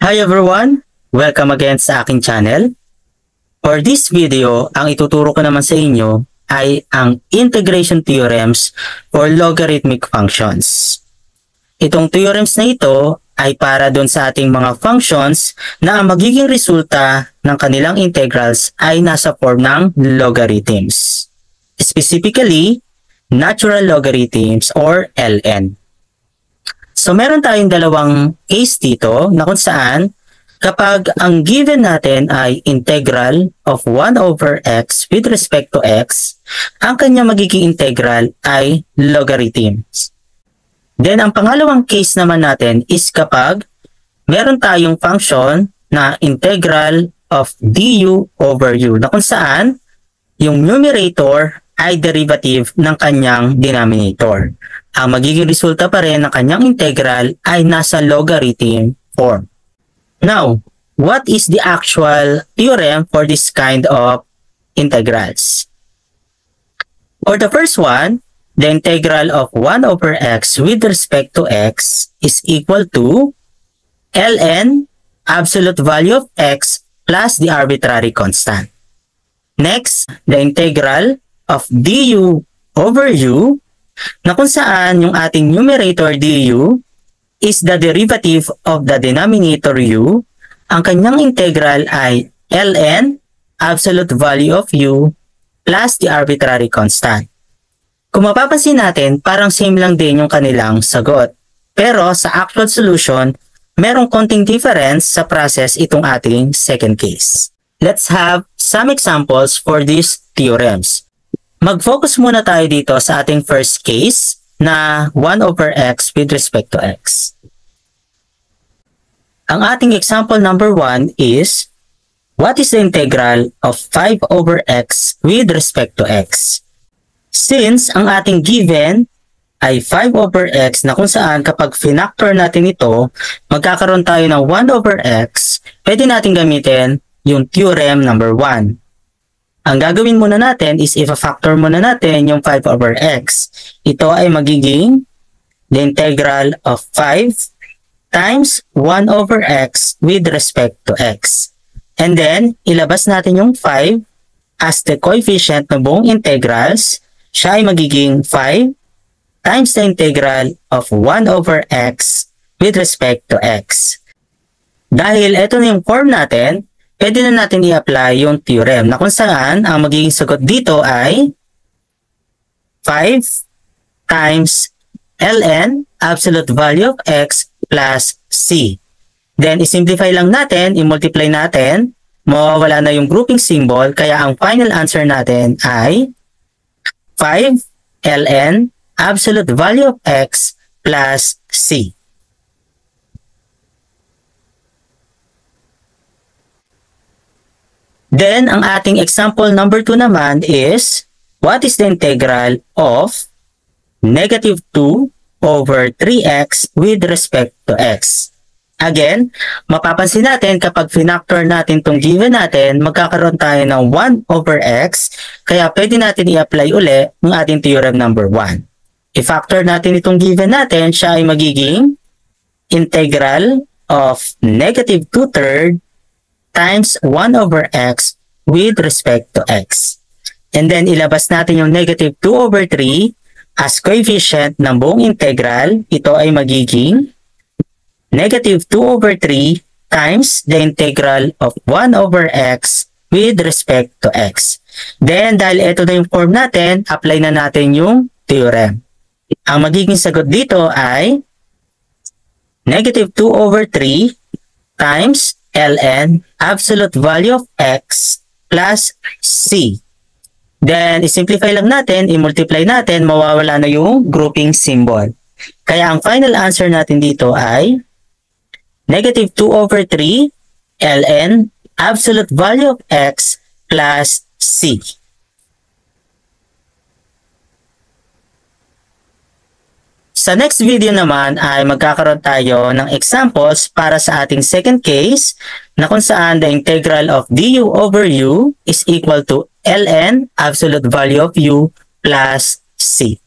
Hi everyone! Welcome again sa aking channel. For this video, ang ituturo ko naman sa inyo ay ang integration theorems for logarithmic functions. Itong theorems na ito ay para doon sa ating mga functions na ang magiging resulta ng kanilang integrals ay nasa form ng logarithms. Specifically, natural logarithms or LN. So meron tayong dalawang case dito na kung saan kapag ang given natin ay integral of 1 over x with respect to x, ang kanya magiging integral ay logarithms. Then ang pangalawang case naman natin is kapag meron tayong function na integral of du over u na kung saan yung numerator ay derivative ng kanyang denominator. Ang magiging resulta pa rin ng kanyang integral ay nasa logarithm form. Now, what is the actual theorem for this kind of integrals? For the first one, the integral of 1 over x with respect to x is equal to ln absolute value of x plus the arbitrary constant. Next, the integral of du over u na kung saan yung ating numerator du is the derivative of the denominator u, ang kanyang integral ay ln absolute value of u plus the arbitrary constant. Kung mapapansin natin, parang same lang din yung kanilang sagot. Pero sa actual solution, merong konting difference sa process itong ating second case. Let's have some examples for these theorems. Mag-focus muna tayo dito sa ating first case na 1 over x with respect to x. Ang ating example number 1 is, what is the integral of 5 over x with respect to x? Since ang ating given ay 5 over x na kung saan kapag finactor natin ito, magkakaroon tayo ng 1 over x, pwede natin gamitin yung theorem number 1. Ang gagawin muna natin is i-factor muna natin yung 5 over x. Ito ay magiging the integral of 5 times 1 over x with respect to x. And then, ilabas natin yung 5 as the coefficient ng buong integrals. Siya ay magiging 5 times the integral of 1 over x with respect to x. Dahil ito na yung form natin, pwede na natin i-apply yung theorem na kung saan ang magiging sagot dito ay 5 times ln absolute value of x plus c. Then, isimplify lang natin, i-multiply natin, mawawala na yung grouping symbol, kaya ang final answer natin ay 5 ln absolute value of x plus c. Then, ang ating example number 2 naman is, what is the integral of negative 2 over 3x with respect to x? Again, mapapansin natin kapag finactor natin itong given natin, magkakaroon tayo ng 1 over x, kaya pwede natin i-apply uli ng ating theorem number 1. I-factor natin itong given natin, siya ay magiging integral of negative 2/3 times 1 over x with respect to x. And then, ilabas natin yung negative 2 over 3 as coefficient ng buong integral. Ito ay magiging negative 2 over 3 times the integral of 1 over x with respect to x. Then, dahil ito na yung form natin, apply na natin yung theorem. Ang magiging sagot dito ay negative 2 over 3 times ln absolute value of x plus c. Then, isimplify lang natin, i-multiply natin, mawawala na yung grouping symbol. Kaya ang final answer natin dito ay negative 2 over 3 ln absolute value of x plus c. Sa next video naman ay magkakaroon tayo ng examples para sa ating second case na kung saan the integral of du over u is equal to ln absolute value of u plus c.